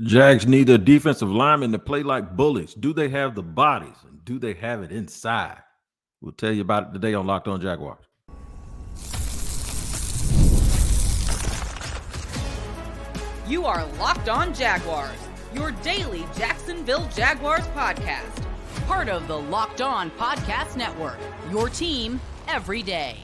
Jags need a defensive lineman to play like bullies. Do they have the bodies and do they have it inside? We'll tell you about it today on Locked On Jaguars. You are Locked On Jaguars, your daily Jacksonville Jaguars podcast. Part of the Locked On Podcast Network, your team every day.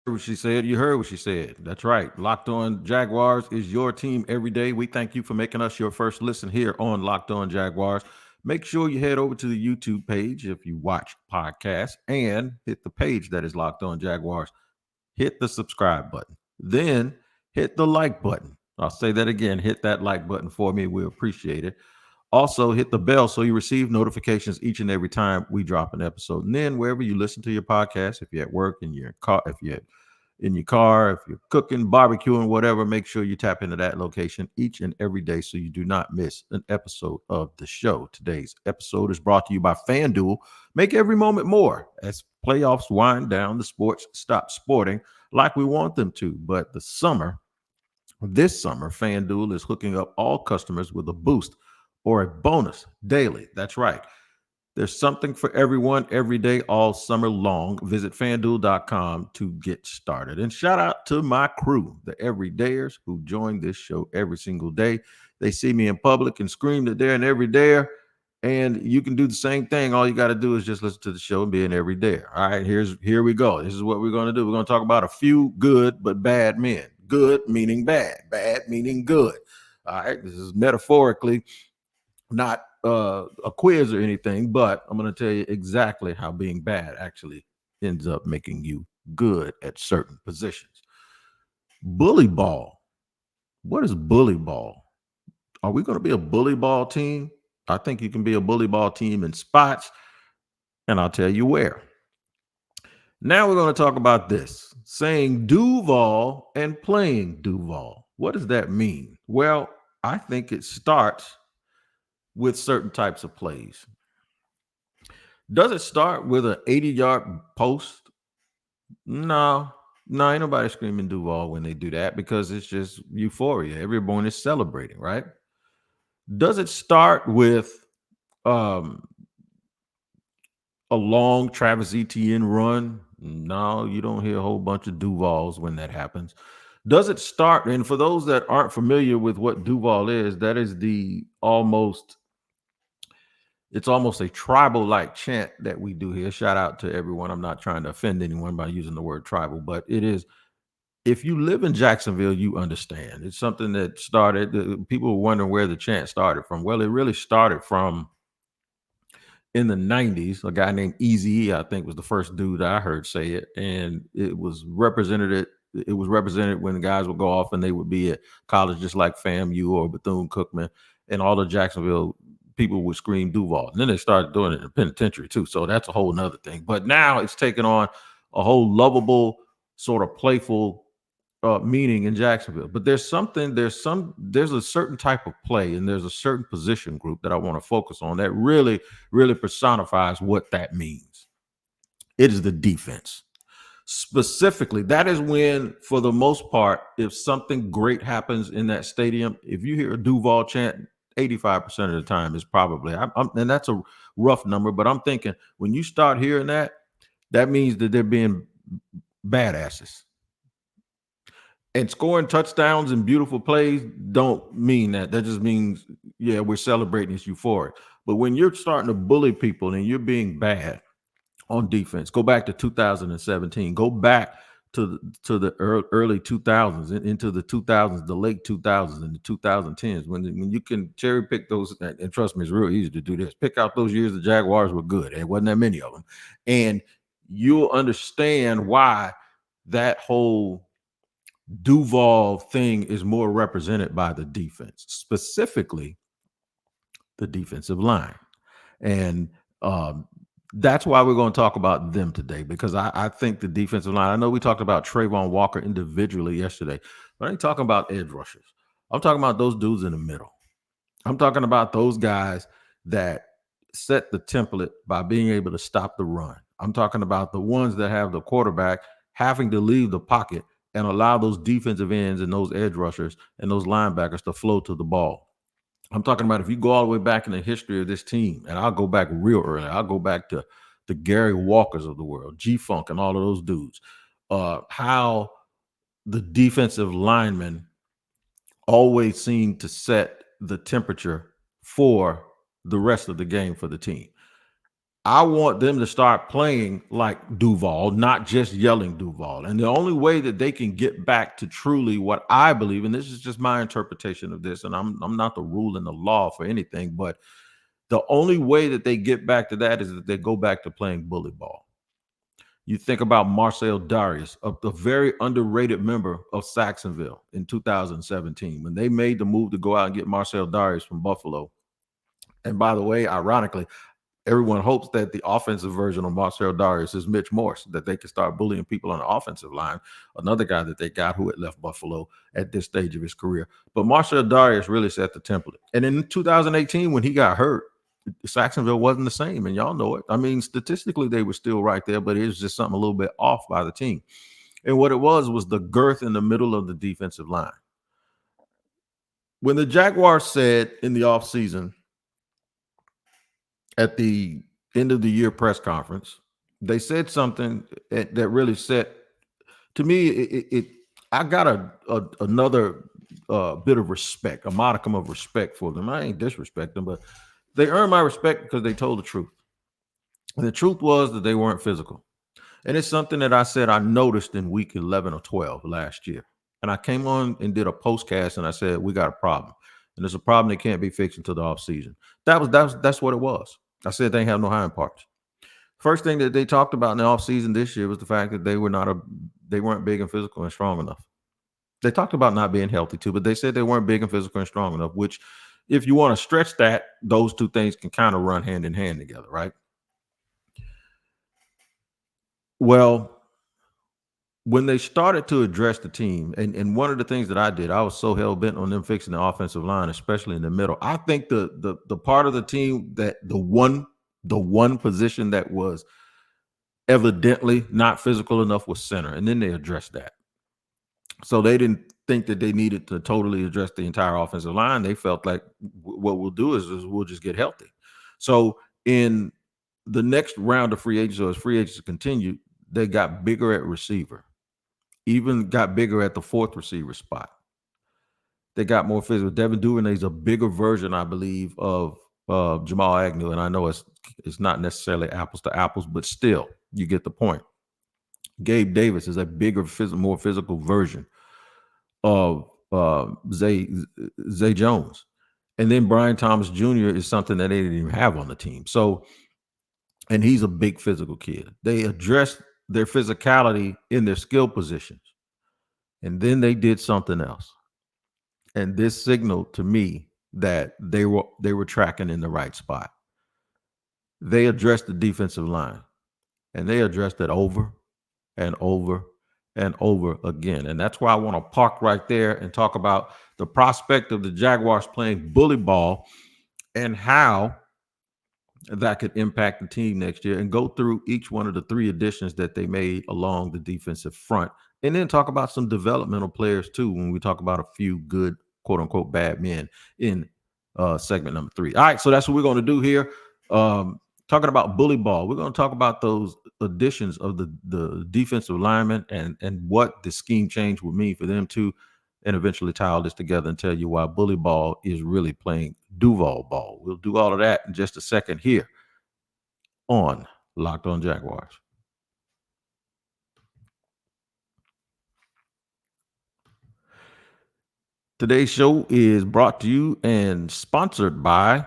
What she said, you heard what she said. That's right. Locked On Jaguars is your team every day. We thank you for making us your first listen here on Locked On Jaguars. Make sure you head over to the YouTube page if you watch podcasts and hit the page that is Locked On Jaguars. Hit the subscribe button. Then hit the like button. I'll say that again. Hit that like button for me. We appreciate it. Also, hit the bell so you receive notifications each and every time we drop an episode. And then wherever you listen to your podcast, if you're at work, in your car, if you're cooking, barbecuing, whatever, make sure you tap into that location each and every day so you do not miss an episode of the show. Today's episode is brought to you by FanDuel. Make every moment more as playoffs wind down. The sports stop sporting like we want them to. But this summer, FanDuel is hooking up all customers with a boost or a bonus daily. That's right. There's something for everyone every day, all summer long. Visit FanDuel.com to get started. And shout out to my crew, the everydayers who join this show every single day. They see me in public and scream that they're an everydayer. And you can do the same thing. All you got to do is just listen to the show and be an everydayer. All right, here we go. This is what we're going to do. We're going to talk about a few good but bad men. Good meaning bad, bad meaning good. All right, this is metaphorically not a quiz or anything, but I'm going to tell you exactly how being bad actually ends up making you good at certain positions. Bully ball. What is bully ball? Are we going to be a bully ball team? I think you can be a bully ball team in spots, and I'll tell you where. Now we're going to talk about this, saying Duuuvvaaall and playing Duuuvvaaall. What does that mean? Well, I think it starts with certain types of plays. Does it start with an 80-yard post? No, ain't nobody screaming Duuuvvaaall when they do that because it's just euphoria. Everyone is celebrating, right? Does it start with a long Travis Etienne run? No, you don't hear a whole bunch of Duuvvaalls when that happens. Does it start? And for those that aren't familiar with what Duuuvvaaall is, that is it's almost a tribal-like chant that we do here. Shout out to everyone. I'm not trying to offend anyone by using the word tribal, but it is. If you live in Jacksonville, you understand. It's something that started. People were wondering where the chant started from. Well, it really started from in the 90s. A guy named Eazy, I think, was the first dude I heard say it, and it was represented. It was represented when the guys would go off and they would be at college, just like FAMU or Bethune-Cookman, and all the Jacksonville people would scream Duuuvvaaall. And then they started doing it in the penitentiary too. So that's a whole nother thing. But now it's taken on a whole lovable, sort of playful meaning in Jacksonville. But there's a certain type of play and there's a certain position group that I want to focus on that really, really personifies what that means. It is the defense. Specifically, that is when, for the most part, if something great happens in that stadium, if you hear a Duuuvvaaall chant, 85% of the time is probably, and that's a rough number, but I'm thinking when you start hearing that, that means that they're being badasses. And scoring touchdowns and beautiful plays don't mean that. That just means, yeah, we're celebrating this euphoric. But when you're starting to bully people and you're being bad on defense, go back to 2017, go back to the early 2000s, into the 2000s, the late 2000s, and the 2010s, when you can cherry pick those, and trust me, it's real easy to do this. Pick out those years the Jaguars were good. There wasn't that many of them. And you'll understand why that whole Duuuvvaaall thing is more represented by the defense, specifically the defensive line. And that's why we're going to talk about them today, because I think the defensive line, I know we talked about Trayvon Walker individually yesterday, but I ain't talking about edge rushers. I'm talking about those dudes in the middle. I'm talking about those guys that set the template by being able to stop the run. I'm talking about the ones that have the quarterback having to leave the pocket and allow those defensive ends and those edge rushers and those linebackers to flow to the ball. I'm talking about if you go all the way back in the history of this team, and I'll go back real early. I'll go back to the Gary Walkers of the world, G-Funk and all of those dudes. How the defensive linemen always seem to set the temperature for the rest of the game for the team. I want them to start playing like Duuuvvaaall, not just yelling Duuuvvaaall. And the only way that they can get back to truly what I believe, and this is just my interpretation of this, and I'm not the rule in the law for anything, but the only way that they get back to that is that they go back to playing bully ball. You think about Marcel Dareus, a very underrated member of Jacksonville in 2017, when they made the move to go out and get Marcel Dareus from Buffalo. And by the way, ironically, everyone hopes that the offensive version of Marcel Dareus is Mitch Morse, that they can start bullying people on the offensive line. Another guy that they got who had left Buffalo at this stage of his career. But Marcel Dareus really set the template. And in 2018, when he got hurt, Jacksonville wasn't the same, and y'all know it. I mean, statistically, they were still right there, but it was just something a little bit off by the team. And what it was the girth in the middle of the defensive line. When the Jaguars said in the offseason, at the end of the year press conference, they said something that really set, to me, I got another bit of respect, a modicum of respect for them. I ain't disrespect them, but they earned my respect because they told the truth. And the truth was that they weren't physical. And it's something that I said I noticed in week 11 or 12 last year. And I came on and did a postcast and I said, we got a problem. And it's a problem that can't be fixed until the offseason. That's what it was. I said they have no hind parts. First thing that they talked about in the offseason this year was the fact that they weren't big and physical and strong enough. They talked about not being healthy too, but they said they weren't big and physical and strong enough, which if you want to stretch that, those two things can kind of run hand in hand together, right? Well, when they started to address the team, and one of the things that I did, I was so hell-bent on them fixing the offensive line, especially in the middle. I think the part of the team that the one position that was evidently not physical enough was center, and then they addressed that. So they didn't think that they needed to totally address the entire offensive line. They felt like what we'll do is we'll just get healthy. So in the next round of free agents, or as free agents continue, they got bigger at receiver, even got bigger at the fourth receiver spot. They got more physical. Devin Duvernay is a bigger version, I believe, of Jamal Agnew. And I know it's not necessarily apples to apples, but still, you get the point. Gabe Davis is a bigger, more physical version of Zay Jones. And then Brian Thomas Jr. is something that they didn't even have on the team. So, and he's a big physical kid. They addressed their physicality in their skill positions. And then they did something else. And this signaled to me that they were tracking in the right spot. They addressed the defensive line, and they addressed it over and over and over again. And that's why I want to park right there and talk about the prospect of the Jaguars playing bully ball and how that could impact the team next year, and go through each one of the three additions that they made along the defensive front, and then talk about some developmental players too when we talk about a few good, quote unquote, bad men in segment number 3. All right, so that's what we're going to do here. Talking about bully ball, we're going to talk about those additions of the defensive linemen and what the scheme change would mean for them too, and eventually tie all this together and tell you why bully ball is really playing Duuuvvaaall ball. We'll do all of that in just a second here on Locked On Jaguars. Today's show is brought to you and sponsored by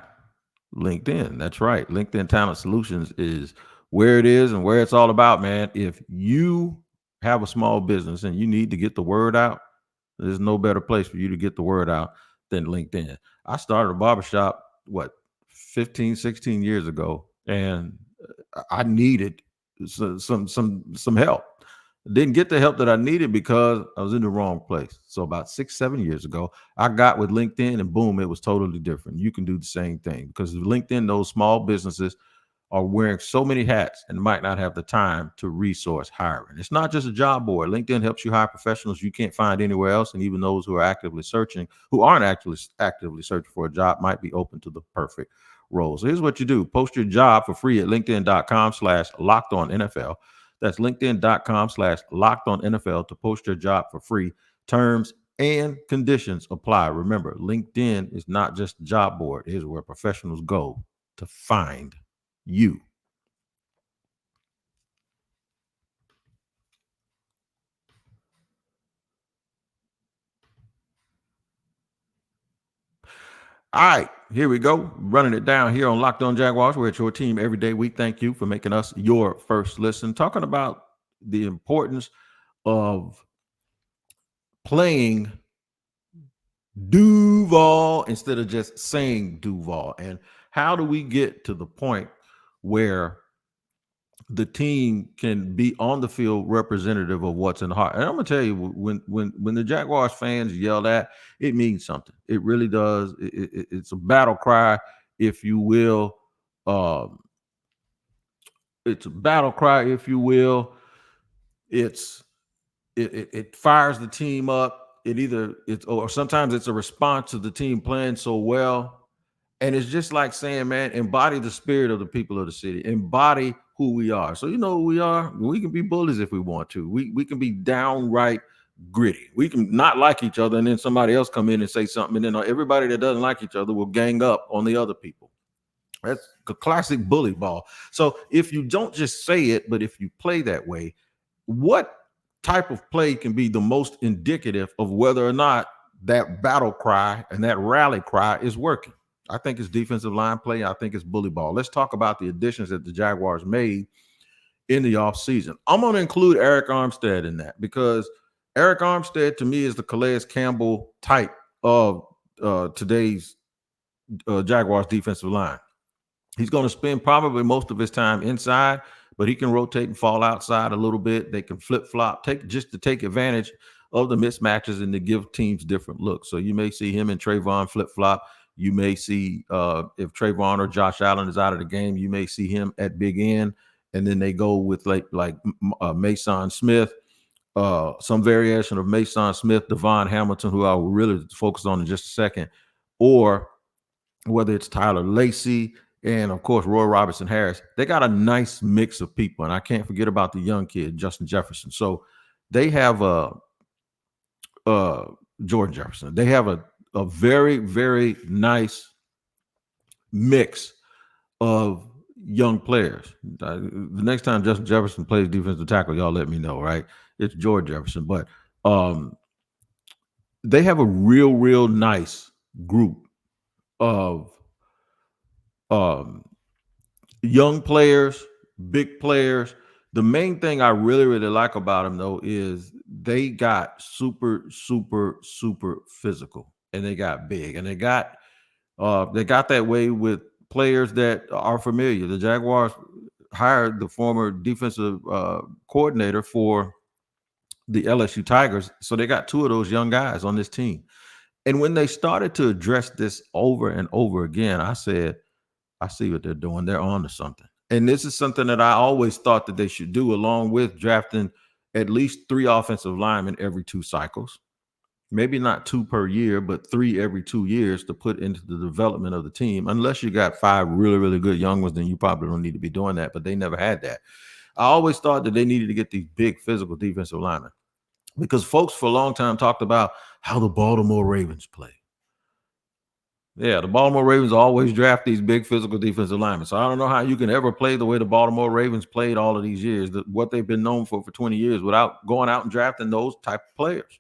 LinkedIn. That's right. LinkedIn Talent Solutions is where it is and where it's all about, man. If you have a small business and you need to get the word out, there's no better place for you to get the word out than LinkedIn. I started a barbershop, 15, 16 years ago, and I needed some help. Didn't get the help that I needed because I was in the wrong place. So about 6-7 years ago, I got with LinkedIn, and boom, it was totally different. You can do the same thing because LinkedIn knows small businesses are wearing so many hats and might not have the time to resource hiring. It's not just a job board. LinkedIn helps you hire professionals you can't find anywhere else, and even those who aren't actively searching for a job might be open to the perfect role. So here's what you do. Post your job for free at linkedin.com/lockedonnfl. That's linkedin.com/lockedonnfl to post your job for free. Terms and conditions apply. Remember, LinkedIn is not just a job board. It is where professionals go to find you. All right, here we go. Running it down here on Locked On Jaguars. We're at your team every day. We thank you for making us your first listen. Talking about the importance of playing Duuuvvaaall instead of just saying Duuuvvaaall. And how do we get to the point where the team can be on the field representative of what's in the heart? And I'm gonna tell you, when the Jaguars fans yell that, it means something. It really does. It's a battle cry, if you will. It's a battle cry, if you will. It fires the team up. Or sometimes it's a response to the team playing so well. And it's just like saying, man, embody the spirit of the people of the city. Embody who we are. So you know who we are. We can be bullies if we want to. We can be downright gritty. We can not like each other, and then somebody else come in and say something, and then everybody that doesn't like each other will gang up on the other people. That's a classic bully ball. So if you don't just say it, but if you play that way, what type of play can be the most indicative of whether or not that battle cry and that rally cry is working? I think it's defensive line play. I think it's bully ball. Let's talk about the additions that the Jaguars made in the offseason. I'm going to include Eric Armstead in that because Eric Armstead, to me, is the Calais Campbell type of today's Jaguars defensive line. He's going to spend probably most of his time inside, but he can rotate and fall outside a little bit. They can flip-flop, just to take advantage of the mismatches and to give teams different looks. So you may see him and Trayvon flip-flop. You may see if Trayvon or Josh Allen is out of the game, you may see him at big end, and then they go with like Maason Smith, some variation of Maason Smith, Davon Hamilton, who I will really focus on in just a second, or whether it's Tyler Lacey and, of course, Roy Robertson Harris. They got a nice mix of people, and I can't forget about the young kid, Justin Jefferson. So they have Jordan Jefferson. They have a very, very nice mix of young players. The next time Justin Jefferson plays defensive tackle, y'all let me know, right? It's George Jefferson. But they have a real, real nice group of young players, big players. The main thing I really, really like about them, though, is they got super, super, super physical, and they got big, and they got that way with players that are familiar. The Jaguars hired the former defensive coordinator for the LSU Tigers, so they got two of those young guys on this team. And when they started to address this over and over again, I said, I see what they're doing. They're on to something. And this is something that I always thought that they should do, along with drafting at least 3 offensive linemen every 2 cycles. Maybe not 2 per year, but 3 every 2 years to put into the development of the team. Unless you got 5 really, really good young ones, then you probably don't need to be doing that. But they never had that. I always thought that they needed to get these big physical defensive linemen because folks for a long time talked about how the Baltimore Ravens play. Yeah, the Baltimore Ravens always draft these big physical defensive linemen. So I don't know how you can ever play the way the Baltimore Ravens played all of these years, what they've been known for 20 years, without going out and drafting those type of players,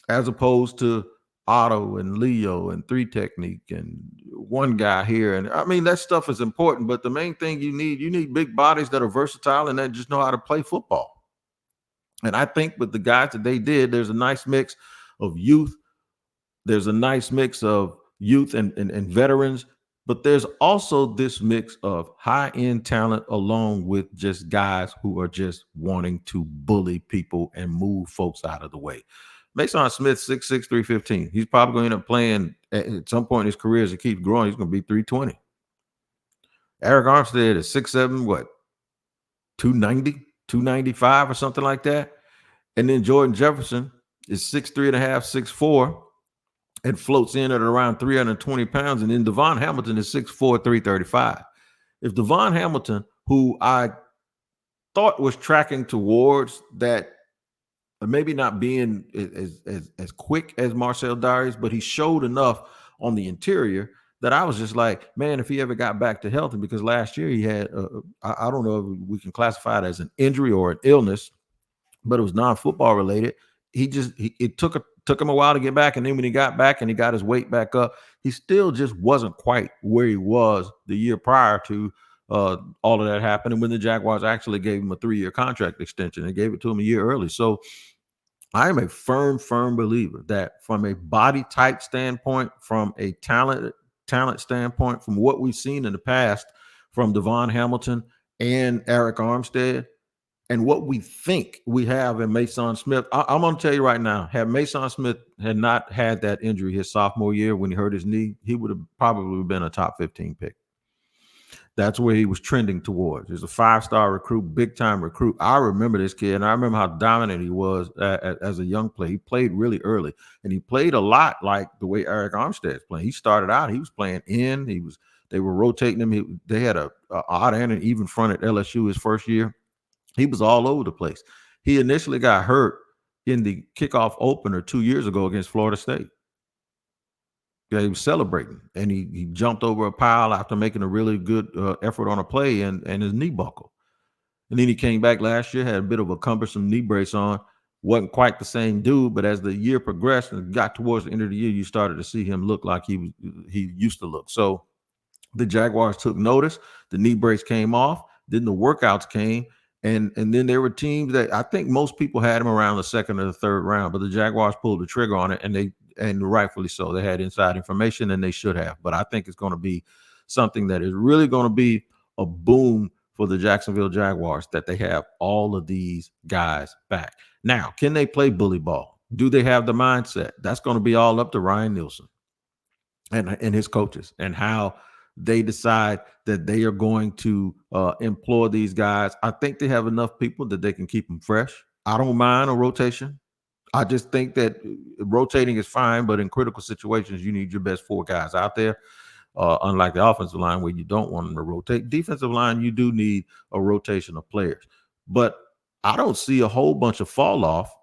as opposed to Otto and Leo and 3 technique and one guy here. And I mean, that stuff is important, but the main thing you need big bodies that are versatile and that just know how to play football. And I think with the guys that they did, there's a nice mix of youth. There's a nice mix of youth and veterans, but there's also this mix of high-end talent along with just guys who are just wanting to bully people and move folks out of the way. Maason Smith, 6'6", 315. He's probably going to end up playing at some point in his career as it keeps growing. He's going to be 320. Eric Armstead is 6'7", what, 290, 295 or something like that. And then Jordan Jefferson is 6'3.5", 6'4", and floats in at around 320 pounds. And then Davon Hamilton is 6'4", 335. If Davon Hamilton, who I thought was tracking towards that, maybe not being as quick as Marcel Dareus, but he showed enough on the interior that I was just like, man, if he ever got back to healthy, because last year he had, I don't know if we can classify it as an injury or an illness, but it was non-football related. It took him a while to get back, and then when he got back and he got his weight back up, he still just wasn't quite where he was the year prior to all of that happened. And when the Jaguars actually gave him a 3-year contract extension, they gave it to him a year early. So I am a firm believer that from a body type standpoint, from a talent standpoint, from what we've seen in the past from Davon Hamilton and Eric Armstead, and what we think we have in Maason Smith, I'm going to tell you right now, had Maason Smith had not had that injury his sophomore year when he hurt his knee, he would have probably been a top 15 pick. That's where he was trending towards. He's a 5-star recruit, big-time recruit. I remember this kid, and I remember how dominant he was as a young player. He played really early, and he played a lot like the way Eric Armstead's playing. He started out, he was playing in. They were rotating him. They had a odd and an even front at LSU his first year. He was all over the place. He initially got hurt in the kickoff opener 2 years ago against Florida State. Yeah, he was celebrating, and he jumped over a pile after making a really good effort on a play, and his knee buckled. And then he came back last year, had a bit of a cumbersome knee brace on. Wasn't quite the same dude, but as the year progressed and got towards the end of the year, you started to see him look like he used to look. So the Jaguars took notice. The knee brace came off. Then the workouts came. And then there were teams that I think most people had him around the second or the third round, but the Jaguars pulled the trigger on it, and rightfully so. They had inside information, and they should have. But I think it's going to be something that is really going to be a boom for the Jacksonville Jaguars, that they have all of these guys back. Now, can they play bully ball? Do they have the mindset? That's going to be all up to Ryan Nielsen and his coaches, and how they decide that they are going to employ these guys. I think they have enough people that they can keep them fresh. I don't mind a rotation. I just think that rotating is fine, but in critical situations, you need your best 4 guys out there. Unlike the offensive line, where you don't want them to rotate. Defensive line, you do need a rotation of players. But I don't see a whole bunch of fall off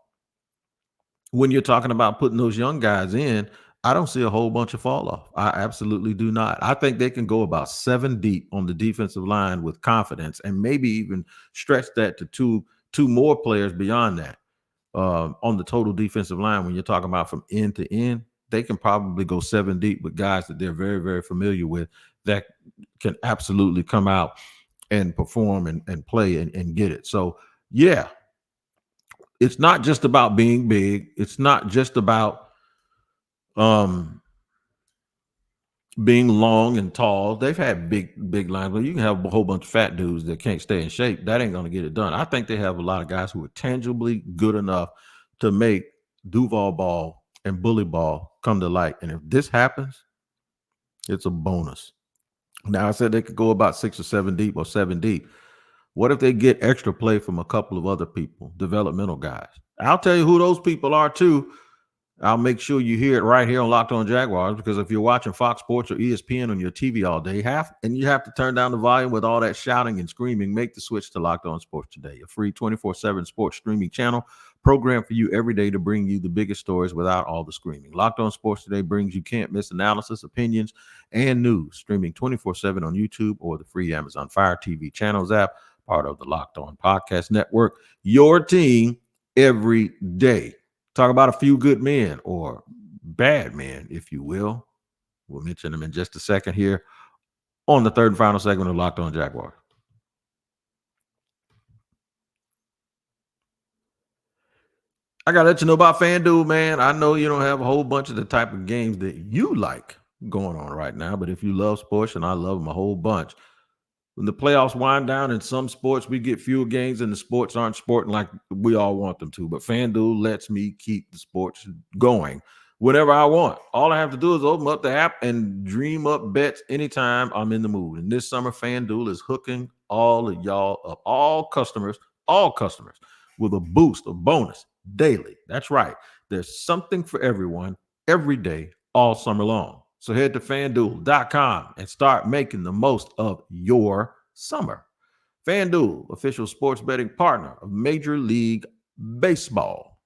when you're talking about putting those young guys in. I don't see a whole bunch of fall off. I absolutely do not. I think they can go about 7 deep on the defensive line with confidence, and maybe even stretch that to two more players beyond that. On the total defensive line, when you're talking about from end to end, they can probably go 7 deep with guys that they're very, very familiar with, that can absolutely come out and perform and play and get it. So, yeah, it's not just about being big. It's not just about being long and tall. They've had big lines, but you can have a whole bunch of fat dudes that can't stay in shape. That ain't going to get it done. I think they have a lot of guys who are tangibly good enough to make Duuuvvaaall and bully ball come to light. And if this happens, it's a bonus. Now, I said they could go about 6 or 7 deep or 7 deep. What if they get extra play from a couple of other people, developmental guys? I'll tell you who those people are too. I'll make sure you hear it right here on LockOn Jaguars, because if you're watching Fox Sports or ESPN on your TV all day, you have to turn down the volume with all that shouting and screaming, make the switch to LockOn Sports Today, a free 24/7 sports streaming channel programmed for you every day to bring you the biggest stories without all the screaming. LockOn Sports Today brings you can't-miss analysis, opinions, and news, streaming 24/7 on YouTube or the free Amazon Fire TV channels app, part of the Locked On Podcast Network. Your team every day. Talk about a few good men, or bad men, if you will. We'll mention them in just a second here on the third and final segment of Locked On Jaguars. I got to let you know about FanDuel, man. I know you don't have a whole bunch of the type of games that you like going on right now, but if you love sports, and I love them a whole bunch, when the playoffs wind down in some sports, we get fewer games and the sports aren't sporting like we all want them to. But FanDuel lets me keep the sports going whenever I want. All I have to do is open up the app and dream up bets anytime I'm in the mood. And this summer, FanDuel is hooking all of y'all up, all customers, with a boost, a bonus daily. That's right. There's something for everyone every day, all summer long. So head to fanduel.com and start making the most of your summer. FanDuel, official sports betting partner of Major League Baseball.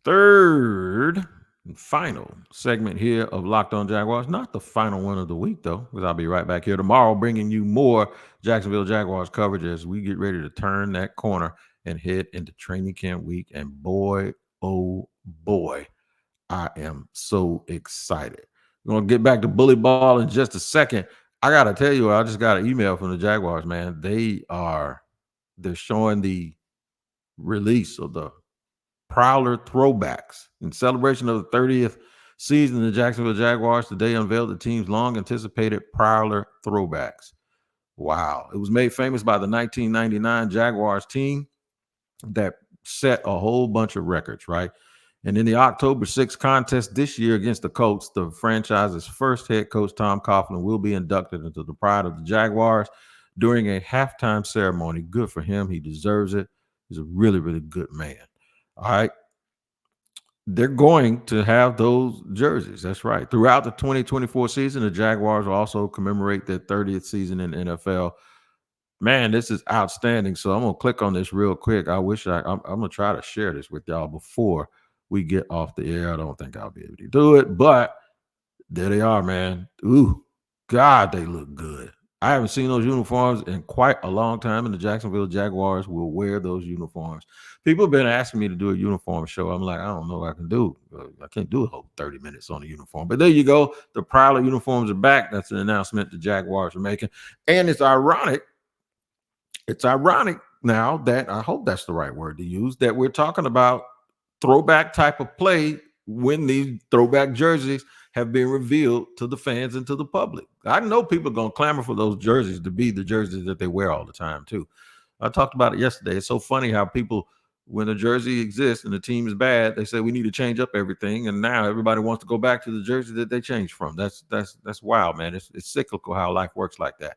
Third and final segment here of Locked On Jaguars. Not the final one of the week, though, because I'll be right back here tomorrow bringing you more Jacksonville Jaguars coverage as we get ready to turn that corner and head into training camp week. And boy, oh boy, I am so excited. We're going to get back to bully ball in just a second. I got to tell you, I just got an email from the Jaguars, man. They're showing the release of the Prowler throwbacks in celebration of the 30th season of the Jacksonville Jaguars. Today unveiled the team's long anticipated Prowler throwbacks. Wow. It was made famous by the 1999 Jaguars team that set a whole bunch of records, right? And in the October 6th contest this year against the Colts, the franchise's first head coach, Tom Coughlin, will be inducted into the Pride of the Jaguars during a halftime ceremony. Good for him. He deserves it. He's a really, really good man. All right. They're going to have those jerseys. That's right. Throughout the 2024 season, the Jaguars will also commemorate their 30th season in the NFL. Man, this is outstanding. So I'm going to click on this real quick. I'm going to try to share this with y'all before we get off the air. I don't think I'll be able to do it, but there they are, man. Ooh, God, they look good. I haven't seen those uniforms in quite a long time, and the Jacksonville Jaguars will wear those uniforms. People have been asking me to do a uniform show. I'm like, I don't know what I can do. I can't do a whole 30 minutes on a uniform. But there you go. The Prowler uniforms are back. That's an announcement the Jaguars are making. And it's ironic. It's ironic now that, I hope that's the right word to use, that we're talking about throwback type of play when these throwback jerseys have been revealed to the fans and to the public. I know people are going to clamor for those jerseys to be the jerseys that they wear all the time, too. I talked about it yesterday. It's so funny how people, when a jersey exists and the team is bad, they say we need to change up everything. And now everybody wants to go back to the jersey that they changed from. That's wild, man. It's cyclical how life works like that.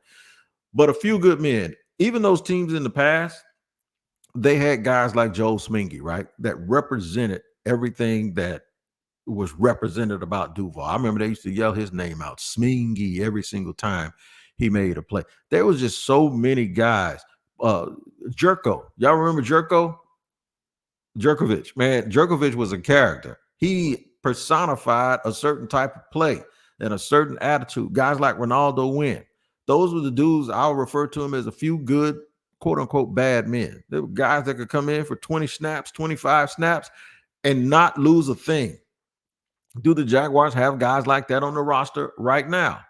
But a few good men, even those teams in the past, they had guys like Joe Smingy, right, that represented everything that was represented about Duuuvvaaall. I remember they used to yell his name out, Smingy, every single time he made a play. There was just so many guys. Jerko, y'all remember Jerko? Jerkovich, man, Jerkovich was a character. He personified a certain type of play and a certain attitude. Guys like Ronaldo Wynn. Those were the dudes I'll refer to them as a few good, quote unquote, bad men. They were guys that could come in for 20 snaps, 25 snaps, and not lose a thing. Do the Jaguars have guys like that on the roster right now?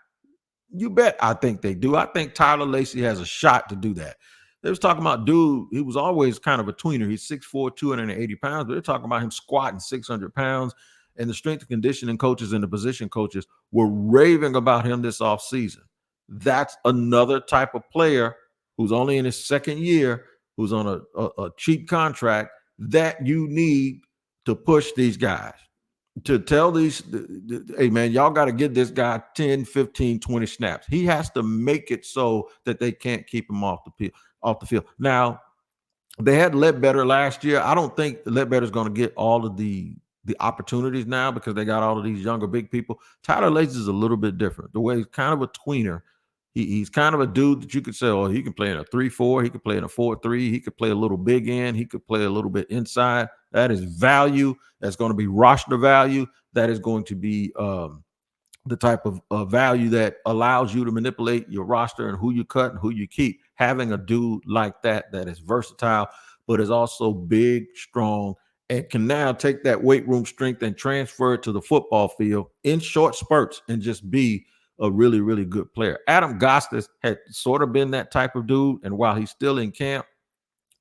You bet I think they do. I think Tyler Lacey has a shot to do that. They was talking about dude, he was always kind of a tweener. He's 6'4", 280 pounds, but they're talking about him squatting 600 pounds. And the strength and conditioning coaches and the position coaches were raving about him this offseason. That's another type of player who's only in his second year, who's on a cheap contract that you need to push these guys. To tell these, hey, man, y'all got to get this guy 10, 15, 20 snaps. He has to make it so that they can't keep him off the field. Now, they had Ledbetter last year. I don't think Ledbetter's going to get all of the opportunities now because they got all of these younger big people. Tyler Lacey is a little bit different. The way he's kind of a tweener. He's kind of a dude that you could say, oh, he can play in a 3-4. He could play in a 4-3. He could play a little big end. He could play a little bit inside. That is value. That's going to be roster value. That is going to be the type of value that allows you to manipulate your roster and who you cut and who you keep. Having a dude like that is versatile, but is also big, strong, and can now take that weight room strength and transfer it to the football field in short spurts and just be a really, really good player. Adam Gostis had sort of been that type of dude, and while he's still in camp,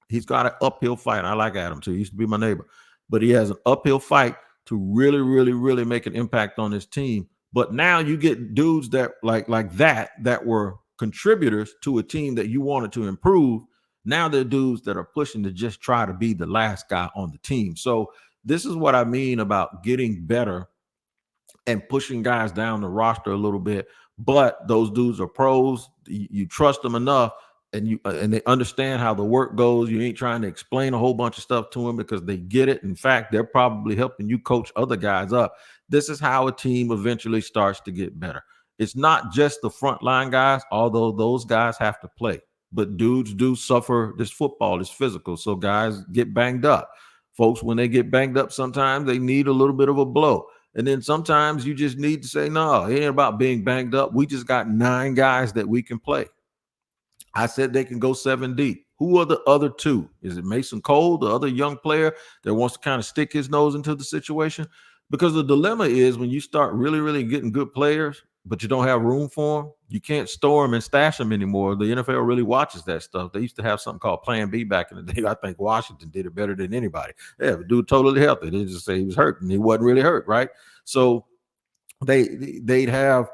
he's got an uphill fight. I like Adam too. He used to be my neighbor, but he has an uphill fight to really, really, really make an impact on his team. But now you get dudes that like that were contributors to a team that you wanted to improve. Now they're dudes that are pushing to just try to be the last guy on the team. So this is what I mean about getting better and pushing guys down the roster a little bit. But those dudes are pros. You trust them enough, and they understand how the work goes. You ain't trying to explain a whole bunch of stuff to them because they get it. In fact, they're probably helping you coach other guys up. This is how a team eventually starts to get better. It's not just the frontline guys, although those guys have to play. But dudes do suffer. This football is physical, so guys get banged up. Folks, when they get banged up, sometimes they need a little bit of a blow. And then sometimes you just need to say, no, it ain't about being banged up. We just got 9 guys that we can play. I said they can go 7 deep. Who are the other 2? Is it Maason Cole, the other young player that wants to kind of stick his nose into the situation? Because the dilemma is when you start really, really getting good players, but you don't have room for them, you can't store them and stash them anymore. The NFL really watches that stuff. They used to have something called Plan B back in the day. I think Washington did it better than anybody. Yeah, the dude totally healthy. They just say he was hurt, and he wasn't really hurt, right? So they'd have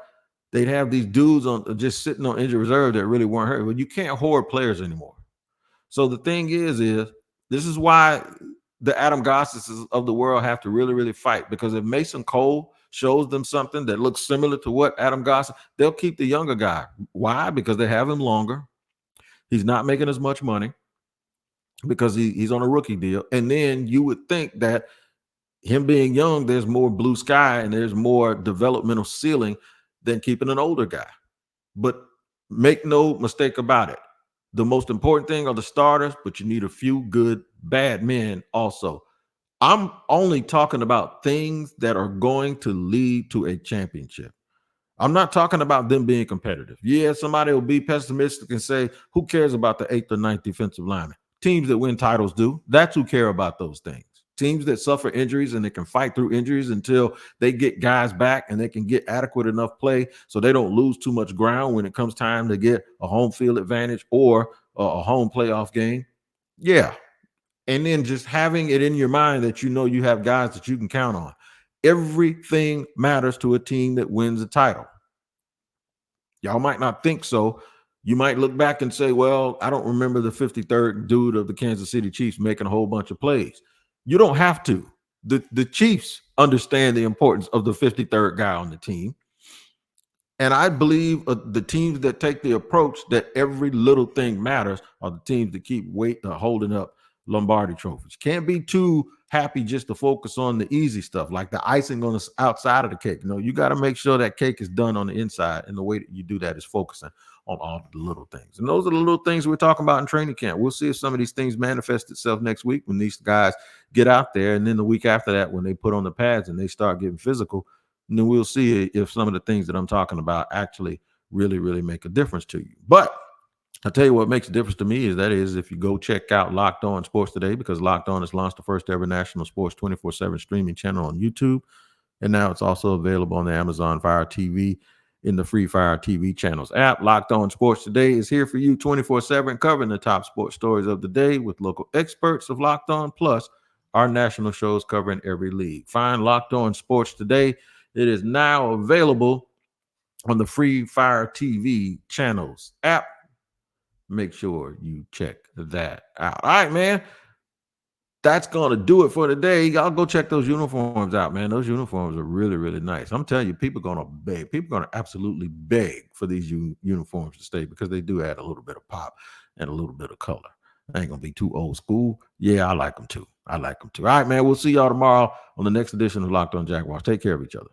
these dudes on just sitting on injured reserve that really weren't hurt. But you can't hoard players anymore. So the thing is this is why the Adam Gosses of the world have to really, really fight, because if Maason Cole shows them something that looks similar to what Adam Goss, they'll keep the younger guy. Why? Because they have him longer. He's not making as much money because he's on a rookie deal. And then you would think that him being young, there's more blue sky and there's more developmental ceiling than keeping an older guy. But make no mistake about it. The most important thing are the starters, but you need a few good, bad men also. I'm only talking about things that are going to lead to a championship. I'm not talking about them being competitive. Yeah, somebody will be pessimistic and say, who cares about the 8th or 9th defensive lineman? Teams that win titles do. That's who care about those things. Teams that suffer injuries and they can fight through injuries until they get guys back and they can get adequate enough play so they don't lose too much ground when it comes time to get a home field advantage or a home playoff game. Yeah. And then just having it in your mind that you know you have guys that you can count on. Everything matters to a team that wins a title. Y'all might not think so. You might look back and say, well, I don't remember the 53rd dude of the Kansas City Chiefs making a whole bunch of plays. You don't have to. The Chiefs understand the importance of the 53rd guy on the team. And I believe the teams that take the approach that every little thing matters are the teams that keep holding up Lombardi trophies. Can't be too happy just to focus on the easy stuff, like the icing on the outside of the cake. No, you got to make sure that cake is done on the inside. And the way that you do that is focusing on all the little things. And those are the little things we're talking about in training camp. We'll see if some of these things manifest itself next week when these guys get out there. And then the week after that, when they put on the pads and they start getting physical, and then we'll see if some of the things that I'm talking about actually really, really make a difference to you. But I'll tell you what makes a difference to me is if you go check out Locked On Sports today, because Locked On has launched the first ever national sports 24/7 streaming channel on YouTube. And now it's also available on the Amazon Fire TV in the free Fire TV channels app. Locked On Sports today is here for you 24/7, covering the top sports stories of the day with local experts of Locked On, plus our national shows covering every league. Find Locked On Sports today. It is now available on the free Fire TV channels app. Make sure you check that out. All right, man. That's going to do it for today. Y'all go check those uniforms out, man. Those uniforms are really, really nice. I'm telling you, people are going to beg. People are going to absolutely beg for these uniforms to stay because they do add a little bit of pop and a little bit of color. I ain't going to be too old school. Yeah, I like them too. All right, man. We'll see y'all tomorrow on the next edition of Locked On Jaguars. Take care of each other.